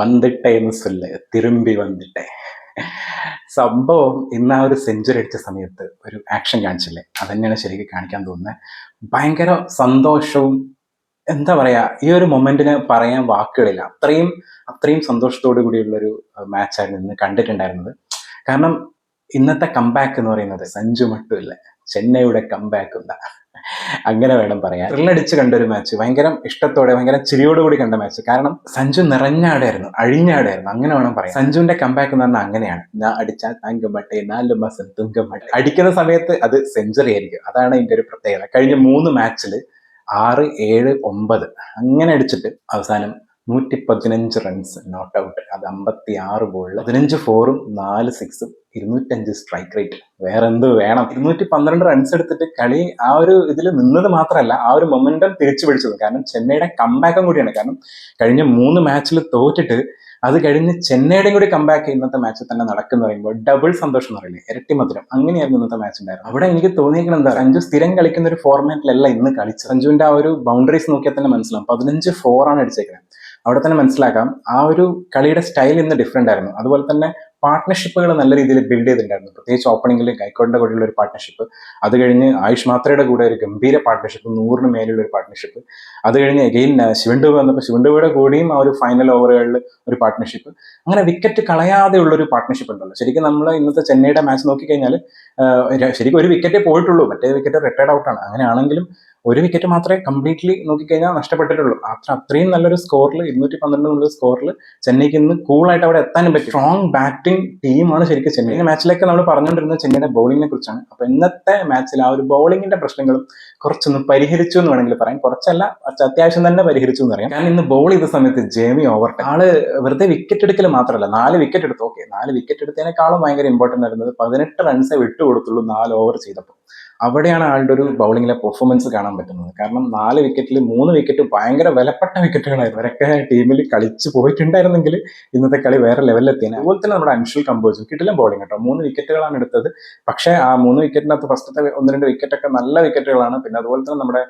വന്നിട്ടേന്ന് സൊല്ല് തിരുമ്പി വന്നിട്ടേ. സംഭവം ഇന്ന് ആ ഒരു സെഞ്ചുറി അടിച്ച സമയത്ത് ഒരു ആക്ഷൻ കാണിച്ചില്ലേ, അതന്നെയാണ് ശരിക്കും കാണിക്കാൻ തോന്നുന്നത്. ഭയങ്കര സന്തോഷവും, എന്താ പറയാ, ഈ ഒരു മൊമെന്റിന് പറയാൻ വാക്കുകളില്ല. അത്രയും അത്രയും സന്തോഷത്തോടു കൂടിയുള്ളൊരു മാച്ചായിരുന്നു ഇന്ന് കണ്ടിട്ടുണ്ടായിരുന്നത്. കാരണം ഇന്നത്തെ കംബാക്ക് എന്ന് പറയുന്നത് സഞ്ജു മട്ടുമില്ല, ചെന്നൈയുടെ കംബാക്ക് എന്താ അങ്ങനെ വേണം പറയാൻ. ത്രില്ലടിച്ച് കണ്ടൊരു മാച്ച്, ഭയങ്കര ഇഷ്ടത്തോടെ ഭയങ്കര ചിരിയോടുകൂടി കണ്ട മാച്ച്. കാരണം സഞ്ജു നിറഞ്ഞാടായിരുന്നു, അഴിഞ്ഞാടായിരുന്നു, അങ്ങനെ വേണം പറയാം. സഞ്ജുവിന്റെ കംബാക്ക് എന്ന് പറഞ്ഞാൽ അങ്ങനെയാണ്. ഞാൻ അടിച്ചാൽ തങ്കമട്ടെ 4 മാസം തുങ്കമട്ടെ. അടിക്കുന്ന സമയത്ത് അത് സെഞ്ചുറി ആയിരിക്കും. അതാണ് ഇതിന്റെ ഒരു പ്രത്യേകത. കഴിഞ്ഞ 3 മാച്ചിൽ 6, 7, 9 അങ്ങനെ അടിച്ചിട്ട് അവസാനം 115 റൺസ് നോട്ട് ഔട്ട്. അത് 56 ബോളിൽ 15 4ഉം 4 6ഉം 205 സ്ട്രൈക്ക് റേറ്റ്. വേറെ എന്ത് വേണം? 212 റൺസ് എടുത്തിട്ട് കളി ആ ഒരു ഇതിൽ നിന്നത് മാത്രമല്ല, ആ ഒരു മൊമെന്റം തിരിച്ചു പിടിച്ചത്. കാരണം ചെന്നൈയുടെ കംബാക്കും കൂടിയാണ്. കാരണം കഴിഞ്ഞ 3 മാച്ചിൽ തോറ്റിട്ട് അത് കഴിഞ്ഞ് ചെന്നൈയുടെയും കൂടി കംബാക്ക് ഇന്നത്തെ മാച്ചിൽ തന്നെ നടക്കുന്ന പറയുമ്പോൾ ഡബിൾ സന്തോഷം എന്ന് പറയില്ലേ, ഇരട്ടി മധുരം. അങ്ങനെയായിരുന്നു ഇന്നത്തെ മാച്ച് ഉണ്ടായിരുന്നു. അവിടെ എനിക്ക് തോന്നിയിരിക്കുന്നത് എന്താ, സഞ്ജു സ്ഥിരം കളിക്കുന്ന ഒരു ഫോർമാറ്റിലല്ല ഇന്ന് കളിച്ചത്. സഞ്ജുവിന്റെ ആ ഒരു ബൗണ്ടറീസ് നോക്കിയാൽ തന്നെ മനസ്സിലാവും. 15 4 ആണ് അടിച്ചേക്കുന്നത്. അവിടെ തന്നെ മനസ്സിലാക്കാം ആ ഒരു കളിയുടെ സ്റ്റൈൽ ഇന്ന് ഡിഫറെന്റ് ആയിരുന്നു. അതുപോലെ തന്നെ പാർട്ട്ണർഷിപ്പുകൾ നല്ല രീതിയിൽ ബിൽഡ് ചെയ്തിട്ടുണ്ടായിരുന്നു. പ്രത്യേകിച്ച് ഓപ്പണിംഗിൽ ഗൈക്കോഡിന്റെ കൂടെയുള്ള ഒരു പാർട്ട്ണർഷിപ്പ്, അത് കഴിഞ്ഞ് ആയുഷ് മാത്രയുടെ കൂടെ ഒരു ഗംഭീര പാർട്ട്ണർഷിപ്പ്, 100-ന് മേലുള്ള ഒരു പാർട്ട്ണർഷിപ്പ്, അത് കഴിഞ്ഞ് എഗെയിൻ ശിവൻ ഡുബെ വന്നപ്പോൾ ശിവൻ ഡുബെയുടെ കൂടെയും ആ ഒരു ഫൈനൽ ഓവറുകളിൽ ഒരു പാർട്ട്ണർഷിപ്പ്. അങ്ങനെ വിക്കറ്റ് കളയാതെ ഉള്ള ഒരു പാർട്ട്ണർഷിപ്പ് ഉണ്ടല്ലോ. ശരിക്കും നമ്മൾ ഇന്നത്തെ ചെന്നൈയുടെ മാച്ച് നോക്കിക്കഴിഞ്ഞാൽ ശരിക്കും ഒരു വിക്കറ്റേ പോയിട്ടുള്ളൂ, മറ്റേ വിക്കറ്റ് റിട്ടയർഡ് ഔട്ടാണ്. അങ്ങനെയാണെങ്കിലും ഒരു വിക്കറ്റ് മാത്രമേ കംപ്ലീറ്റ്ലി നോക്കിക്കഴിഞ്ഞാൽ നഷ്ടപ്പെട്ടിട്ടുള്ളൂ. അത്രയും നല്ലൊരു സ്കോറിൽ 212 സ്കോറിൽ ചെന്നൈക്ക് ഇന്ന് കൂളായിട്ട് അവിടെ എത്താനും പറ്റും. സ്ട്രോങ് ബാറ്റിംഗ് ടീമാണ് ശരിക്കും ചെന്നൈ. മാച്ചിലൊക്കെ നമ്മൾ പറഞ്ഞുകൊണ്ടിരുന്നത് ചെന്നൈയുടെ ബൗളിങ്ങിനെ കുറിച്ചാണ്. അപ്പൊ ഇന്നത്തെ മാച്ചിൽ ആ ഒരു ബൗളിങ്ങിന്റെ പ്രശ്നങ്ങളും കുറച്ചൊന്ന് പരിഹരിച്ചു എന്ന് വേണമെങ്കിൽ പറയാം. കുറച്ചല്ല, അത്യാവശ്യം തന്നെ പരിഹരിച്ചു എന്ന് പറയാം. കാരണം ഇന്ന് ബോൾ ചെയ്ത സമയത്ത് ജേമി ഓവർട്ടൺ ആള് വെറുതെ വിക്കറ്റ് എടുക്കൽ മാത്രമല്ല, 4 വിക്കറ്റ് എടുത്തു. ഓക്കെ, 4 വിക്കറ്റ് എടുത്തതിനേക്കാളും ഭയങ്കര ഇമ്പോർട്ടന്റ് ആയിരുന്നത് 18 റൺസേ വിട്ടുകൊടുത്തുള്ളൂ 4 ഓവർ ചെയ്തപ്പോൾ. അവിടെയാണ് ആളുടെ ഒരു ബൗളിങ്ങിലെ പെർഫോമൻസ് കാണാൻ പറ്റുന്നത്. കാരണം 4 വിക്കറ്റിൽ 3 വിക്കറ്റ് ഭയങ്കര വിലപ്പെട്ട വിക്കറ്റുകളായിരുന്നു. അവരൊക്കെ ടീമിൽ കളിച്ച് പോയിട്ടുണ്ടായിരുന്നെങ്കിൽ ഇന്നത്തെ കളി വേറെ ലെവലിലെത്തിയാണ്. അതുപോലെ തന്നെ നമ്മുടെ അൻഷുൽ കമ്പോജും കിട്ടില്ല ബൗളിംഗ് കേട്ടോ. 3 വിക്കറ്റുകളാണ് എടുത്തത്. പക്ഷേ ആ 3 വിക്കറ്റിനകത്ത് ഫസ്റ്റത്തെ 1-2 വിക്കറ്റൊക്കെ നല്ല വിക്കറ്റുകളാണ്. പിന്നെ അതുപോലെ തന്നെ നമ്മുടെ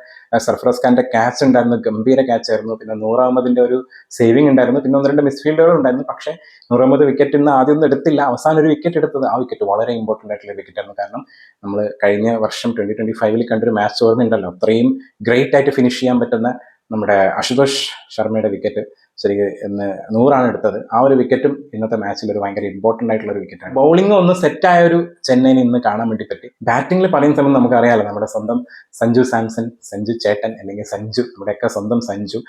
സർഫറാസ് ഖാന്റെ ക്യാച്ച് ഉണ്ടായിരുന്നു, ഗംഭീര ക്യാച്ച് ആയിരുന്നു. പിന്നെ നൂർ അഹമ്മദിന്റെ ഒരു സേവിങ് ഉണ്ടായിരുന്നു. പിന്നെ 1-2 മിസ്ഫീൽഡുകൾ ഉണ്ടായിരുന്നു. പക്ഷേ നൂർ അഹമ്മദ് വിക്കറ്റ് ഇന്ന് ആദ്യം ഒന്നും എടുത്തില്ല, അവസാനം ഒരു വിക്കറ്റ് എടുത്തത്. ആ വിക്കറ്റ് വളരെ ഇമ്പോർട്ടന്റ് ആയിട്ടുള്ള വിക്കറ്റ് ആയിരുന്നു. കാരണം നമ്മൾ കഴിഞ്ഞ വർഷം 2025 കണ്ടൊരു മാച്ച് ഓർമ്മയുണ്ടല്ലോ, അത്രയും ഗ്രേറ്റ് ആയിട്ട് ഫിനിഷ് ചെയ്യാൻ പറ്റുന്ന നമ്മുടെ അശുതോഷ് ശർമ്മയുടെ വിക്കറ്റ് ശരിക്കും ഇന്ന് 100 എടുത്തത്. ആ ഒരു വിക്കറ്റും ഇന്നത്തെ മാച്ചിൽ ഒരു ഭയങ്കര ഇമ്പോർട്ടന്റ് ആയിട്ടുള്ള ഒരു വിക്കറ്റാണ്. ബൗളിംഗ് ഒന്ന് സെറ്റായ ഒരു ചെന്നൈനെ ഇന്ന് കാണാൻ വേണ്ടി പറ്റി. ബാറ്റിംഗിൽ പറയുന്ന സമയം നമുക്കറിയാലോ, നമ്മുടെ സ്വന്തം സഞ്ജു സാംസൺ, സഞ്ജു ചേട്ടൻ, അല്ലെങ്കിൽ സഞ്ജു, നമ്മുടെയൊക്കെ സ്വന്തം സഞ്ജു,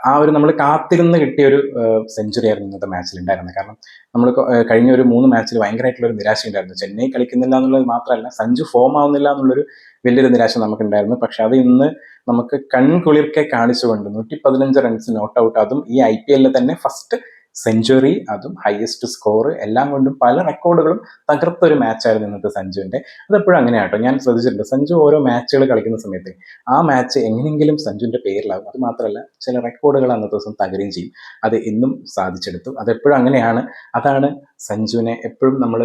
ആ ഒരു നമ്മൾ കാത്തിരുന്ന് കിട്ടിയ ഒരു സെഞ്ചുറി ആയിരുന്നു ഇന്നത്തെ മാച്ചിൽ ഉണ്ടായിരുന്നത്. കാരണം നമ്മൾ കഴിഞ്ഞ ഒരു 3 മാച്ചിൽ ഭയങ്കരമായിട്ടുള്ള ഒരു നിരാശ ഉണ്ടായിരുന്നു. ചെന്നൈ കളിക്കുന്നില്ല എന്നുള്ളത് മാത്രമല്ല, സഞ്ജു ഫോം ആവുന്നില്ല എന്നുള്ളൊരു വലിയൊരു നിരാശ നമുക്കുണ്ടായിരുന്നു. പക്ഷെ അത് ഇന്ന് നമുക്ക് കൺകുളിർക്കെ കാണിച്ചുകൊണ്ട് 115 റൺസ് നോട്ട് ഔട്ട്, അതും ഈ IPL തന്നെ ഫസ്റ്റ് സെഞ്ചുറി, അതും ഹയസ്റ്റ് സ്കോർ, എല്ലാം കൊണ്ടും പല റെക്കോർഡുകളും തകർത്തൊരു മാച്ചായിരുന്നു ഇന്നത്തെ സഞ്ജുവിന്റെ. അതെപ്പോഴും അങ്ങനെയാട്ടോ, ഞാൻ ശ്രദ്ധിച്ചിട്ടുണ്ട്. സഞ്ജു ഓരോ മാച്ചുകൾ കളിക്കുന്ന സമയത്ത് ആ മാച്ച് എങ്ങനെയെങ്കിലും സഞ്ജുവിന്റെ പേരിലാവും. അത് മാത്രമല്ല, ചില റെക്കോർഡുകൾ അന്നത്തെ ദിവസം തകരുകയും ചെയ്യും. അത് ഇന്നും സാധിച്ചെടുത്തു. അതെപ്പോഴും അങ്ങനെയാണ്. അതാണ് സഞ്ജുവിനെ എപ്പോഴും നമ്മൾ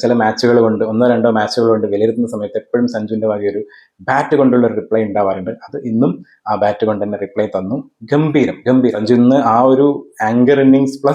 ചില മാച്ചുകൾ കൊണ്ട്, 1-2 മാച്ചുകൾ കൊണ്ട് വിലയിരുത്തുന്ന സമയത്ത് എപ്പോഴും സഞ്ജുവിന്റെ വകയൊരു ബാറ്റ് കൊണ്ടുള്ള ഒരു റിപ്ലൈ ഉണ്ടാവാറുണ്ട്. അത് ഇന്നും ആ ബാറ്റ് കൊണ്ട് തന്നെ റിപ്ലൈ തന്നു. ഗംഭീരം. സഞ്ജു ഇന്ന് ആ ഒരു ആങ്കർ ഇന്നിങ്സ് പ്ലസ്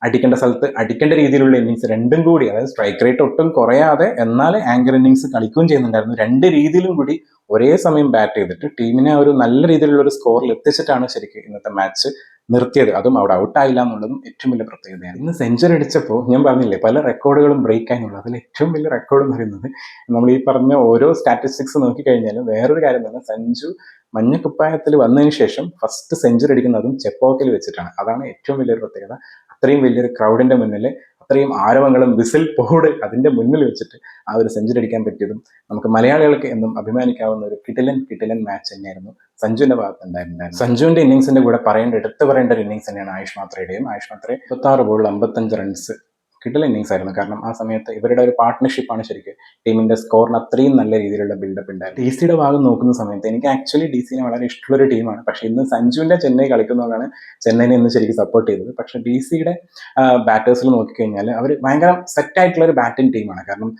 അടിക്കേണ്ട സ്ഥലത്ത് അടിക്കേണ്ട രീതിയിലുള്ള ഇന്നിങ്സ് രണ്ടും കൂടി, അതായത് സ്ട്രൈക്ക് റേറ്റ് ഒട്ടും കുറയാതെ എന്നാൽ ആങ്കർ ഇന്നിങ്സ് കളിക്കുകയും ചെയ്യുന്നുണ്ടായിരുന്നു. 2 രീതിയിലും കൂടി ഒരേ സമയം ബാറ്റ് ചെയ്തിട്ട് ടീമിനെ ഒരു നല്ല രീതിയിലുള്ള ഒരു സ്കോറിൽ എത്തിച്ചിട്ടാണ് ശരിക്കും ഇന്നത്തെ മാച്ച് നിർത്തിയത്. അതും അവിടെ ഔട്ടായില്ല എന്നുള്ളതും ഏറ്റവും വലിയ പ്രത്യേകതയാണ്. ഇന്ന് സെഞ്ചുറി അടിച്ചപ്പോൾ ഞാൻ പറഞ്ഞില്ലേ, പല റെക്കോർഡുകളും ബ്രേക്ക് ആയെന്നുള്ളത്. അതിൽ ഏറ്റവും വലിയ റെക്കോർഡ് എന്ന് പറയുന്നത്, നമ്മൾ ഈ പറഞ്ഞ ഓരോ സ്റ്റാറ്റിസ്റ്റിക്സ് നോക്കിക്കഴിഞ്ഞാലും വേറൊരു കാര്യം തന്നെ, സഞ്ജു മഞ്ഞക്കുപ്പായത്തിൽ വന്നതിന് ശേഷം ഫസ്റ്റ് സെഞ്ചുറി അടിക്കുന്നതും ചെപ്പോക്കിൽ വെച്ചിട്ടാണ്. അതാണ് ഏറ്റവും വലിയൊരു പ്രത്യേകത. അത്രയും വലിയൊരു ക്രൗഡിന്റെ മുന്നിൽ, അത്രയും ആരവങ്ങളും വിസിൽ പോഡ് അതിന്റെ മുന്നിൽ വെച്ചിട്ട് ആ ഒരു സെഞ്ചുറി അടിക്കാൻ പറ്റിയതും നമുക്ക് മലയാളികൾക്ക് എന്നും അഭിമാനിക്കാവുന്ന ഒരു കിടിലൻ മാച്ച് തന്നെയായിരുന്നു സഞ്ജുവിന്റെ ഭാഗത്ത് ഉണ്ടായിരുന്നത്. സഞ്ജുവിന്റെ ഇന്നിങ്സിന്റെ കൂടെ എടുത്തു പറയേണ്ട ഒരു ഇന്നിങ്സ് തന്നെയാണ് ആയുഷ് മാത്രയുടെയും. ആയുഷ് മാത്രേ 26 ബോളിൽ 55 റൺസ്, കിടിലൻ ഇന്നിങ്സ് ആയിരുന്നു. കാരണം ആ സമയത്ത് ഇവരുടെ ഒരു പാർട്ട്ണർഷിപ്പാണ് ശരിക്കും ടീമിന്റെ സ്കോറിന് അത്രയും നല്ല രീതിയിലുള്ള ബിൽഡപ്പ് ഉണ്ടായിരുന്നു. DC-യുടെ ഭാഗം നോക്കുന്ന സമയത്ത് എനിക്ക് ആക്ച്വലി DC-നെ വളരെ ഇഷ്ടമുള്ളൊരു ടീമാണ്. പക്ഷെ ഇന്ന് സഞ്ജുവിന്റെ ചെന്നൈ കളിക്കുന്നതുകൊണ്ടാണ് ചെന്നൈനെ ഇന്ന് ശരിക്കും സപ്പോർട്ട് ചെയ്തത്. പക്ഷെ DC-യുടെ ബാറ്റേഴ്സിൽ നോക്കിക്കഴിഞ്ഞാൽ അവർ ഭയങ്കര സെറ്റ് ആയിട്ടുള്ള ഒരു ബാറ്റിംഗ് ടീമാണ്. കാരണം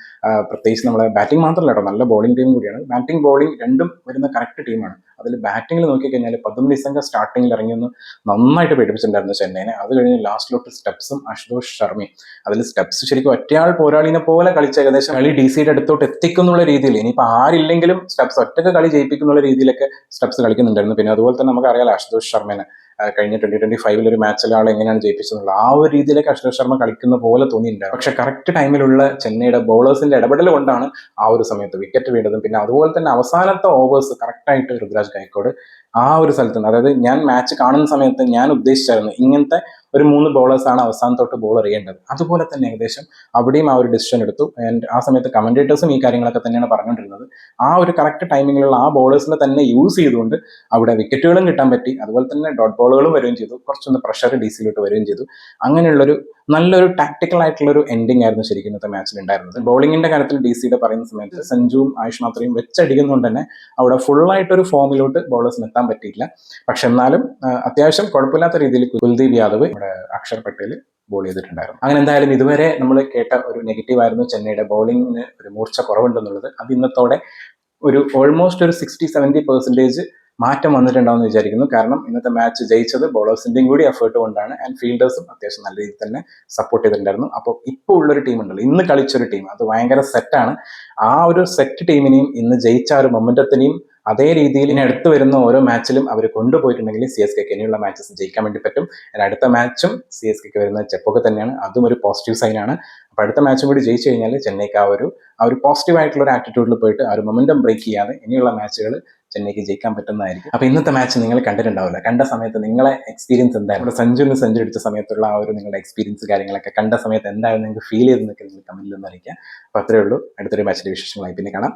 പ്രത്യേകിച്ച് നമ്മളെ ബാറ്റിംഗ് മാത്രമല്ല കേട്ടോ, നല്ല ബോളിംഗ് ടീം കൂടിയാണ്. ബാറ്റിംഗ് ബോളിംഗ് രണ്ടും വരുന്ന കറക്റ്റ് ടീമാണ്. അതിൽ ബാറ്റിങ്ങിൽ നോക്കിക്കഴിഞ്ഞാൽ 19 ഡിസംബർ സ്റ്റാർട്ടിങ്ങിൽ ഇറങ്ങിയൊന്ന് നന്നായിട്ട് പേടിപ്പിച്ചിട്ടുണ്ടായിരുന്നു ചെന്നൈനെ. അത് കഴിഞ്ഞ് ലാസ്റ്റിലോട്ട് സ്റ്റെപ്സും അശുതോഷ് ശർമ്മയും, അതിൽ സ്റ്റെപ്സ് ശരിക്കും ഒറ്റയാൾ പോരാളിനെ പോലെ കളിച്ച് ഏകദേശം കളി DC യുടെ അടുത്തോട്ട് എത്തിക്കുന്നുള്ള രീതിയിൽ, ഇനിയിപ്പോൾ ആരില്ലെങ്കിലും സ്റ്റെപ്സ് ഒറ്റക്ക് കളി ജയിപ്പിക്കുന്നുള്ള രീതിയിലൊക്കെ സ്റ്റെപ്സ് കളിക്കുന്നുണ്ടായിരുന്നു. പിന്നെ അതുപോലെ തന്നെ നമുക്കറിയാലോ അശുതോഷ് ശർമ്മേനെ കഴിഞ്ഞ 2025 ഒരു മാച്ചിൽ ആൾ എങ്ങനെയാണ് ജയിപ്പിച്ചതെന്നുള്ള ആ ഒരു രീതിയിലേക്ക് അശുതോഷ് ശർമ്മ കളിക്കുന്ന പോലെ തോന്നിയിട്ടുണ്ടായിരുന്നു. പക്ഷെ കറക്റ്റ് ടൈമിലുള്ള ചെന്നൈയുടെ ബോളേഴ്സിന്റെ ഇടപെടൽ കൊണ്ടാണ് ആ ഒരു സമയത്ത് വിക്കറ്റ് വീണതും. പിന്നെ അതുപോലെ തന്നെ അവസാനത്തെ ഓവേഴ്സ് കറക്റ്റായിട്ട് ഋതുരാജ് ഗായക്കോട് ആ ഒരു സ്ഥലത്ത് നിന്ന്, അതായത് ഞാൻ മാച്ച് കാണുന്ന സമയത്ത് ഞാൻ ഉദ്ദേശിച്ചായിരുന്നു ഇങ്ങനത്തെ ഒരു 3 ബോളേഴ്സാണ് അവസാനത്തോട്ട് ബോൾ എറിയേണ്ടത്. അതുപോലെ തന്നെ ഏകദേശം അവിടെയും ആ ഒരു ഡിസിഷൻ എടുത്തു. ആൻഡ് ആ സമയത്ത് കമന്റേറ്റേഴ്സും ഈ കാര്യങ്ങളൊക്കെ തന്നെയാണ് പറഞ്ഞുകൊണ്ടിരുന്നത്. ആ ഒരു കറക്റ്റ് ടൈമിങ്ങിലുള്ള ആ ബോളേഴ്സിനെ തന്നെ യൂസ് ചെയ്തുകൊണ്ട് അവിടെ വിക്കറ്റുകളും കിട്ടാൻ പറ്റി, അതുപോലെ തന്നെ ഡോട്ട് ബോളുകളും വരികയും ചെയ്തു, കുറച്ചൊന്ന് പ്രഷർ DC-യിലോട്ട് വരികയും ചെയ്തു. അങ്ങനെയുള്ളൊരു നല്ലൊരു ടാക്ടിക്കൽ ആയിട്ടുള്ള ഒരു എൻഡിങ് ആയിരുന്നു ശരിക്കും ഇന്നത്തെ മാച്ചിൽ ഉണ്ടായിരുന്നത്. ബോളിങ്ങിന്റെ കാര്യത്തിൽ DC-യുടെ പറയുന്ന സമയത്ത് സഞ്ജുവും ആയുഷ് മാത്രയും വെച്ചടിക്കുന്നതുകൊണ്ട് തന്നെ അവിടെ ഫുള്ളായിട്ടൊരു ഫോമിലോട്ട് ബോളേഴ്സിന് എത്താൻ പറ്റിയില്ല. പക്ഷെ എന്നാലും അത്യാവശ്യം കുഴപ്പമില്ലാത്ത രീതിയിൽ കുൽദീപ് യാദവ് ഇവിടെ അക്ഷർ പട്ടേൽ ബോൾ ചെയ്തിട്ടുണ്ടായിരുന്നു. അങ്ങനെ എന്തായാലും ഇതുവരെ നമ്മൾ കേട്ട ഒരു നെഗറ്റീവ് ആയിരുന്നു ചെന്നൈയുടെ ബോളിങ്ങിന് ഒരു മൂർച്ച കുറവുണ്ടെന്നുള്ളത്. അത് ഇന്നത്തോടെ ഒരു ഓൾമോസ്റ്റ് ഒരു 60-70% മാറ്റം വന്നിട്ടുണ്ടാവുമെന്ന് വിചാരിക്കുന്നു. കാരണം ഇന്നത്തെ മാച്ച് ജയിച്ചത് ബോളേഴ്സിന്റെയും കൂടി എഫേർട്ട് കൊണ്ടാണ്. ആൻഡ് ഫീൽഡേഴ്സും അത്യാവശ്യം നല്ല രീതിയിൽ തന്നെ സപ്പോർട്ട് ചെയ്തിട്ടുണ്ടായിരുന്നു. അപ്പോൾ ഇപ്പോൾ ഉള്ളൊരു ടീം ഉണ്ടല്ലോ, ഇന്ന് കളിച്ചൊരു ടീം, അത് ഭയങ്കര സെറ്റാണ്. ആ ഒരു സെറ്റ് ടീമിനെയും ഇന്ന് ജയിച്ച ആ ഒരു മൊമെന്റത്തിനെയും അതേ രീതിയിൽ ഇനി അടുത്ത് വരുന്ന ഓരോ മാച്ചിലും അവർ കൊണ്ടുപോയിട്ടുണ്ടെങ്കിൽ CSKക്ക് ഇനിയുള്ള മാച്ചസ് ജയിക്കാൻ വേണ്ടി പറ്റും. അടുത്ത മാച്ചും CSKക്ക് വരുന്ന ചെപ്പൊക്കെ തന്നെയാണ്, അതും ഒരു പോസിറ്റീവ് സൈനാണ്. അപ്പോൾ അടുത്ത മാച്ചും കൂടി ജയിച്ചു കഴിഞ്ഞാൽ ചെന്നൈക്ക് ആ ഒരു പോസിറ്റീവ് ആയിട്ടുള്ള ഒരു ആറ്റിറ്റ്യൂഡിൽ പോയിട്ട് ആ ഒരു മൊമെന്റം ബ്രേക്ക് ചെയ്യാതെ ഇനിയുള്ള മാച്ചുകൾ ചെന്നൈക്ക് ജയിക്കാൻ പറ്റുന്നതായിരിക്കും. അപ്പോൾ ഇന്നത്തെ മാച്ച് നിങ്ങൾ കണ്ടിട്ടുണ്ടാവില്ല, കണ്ട സമയത്ത് നിങ്ങളെ എക്സ്പീരിയൻസ് എന്തായിരുന്നു? സഞ്ജുവിന് സെഞ്ചുറി അടിച്ച സമയത്തുള്ള ആ ഒരു നിങ്ങളുടെ എക്സ്പീരിയൻസ് കാര്യങ്ങളൊക്കെ കണ്ട സമയത്ത് എന്തായിരുന്നു നിങ്ങൾക്ക് ഫീൽ ചെയ്തെന്നൊക്കെ നിങ്ങൾ കമന്റിൽ ഒന്ന് അറിയിക്കുക. അപ്പോൾ അത്രയേ ഉള്ളൂ. അടുത്തൊരു മാച്ചിന്റെ വിശേഷങ്ങളായി പിന്നെ കാണാം.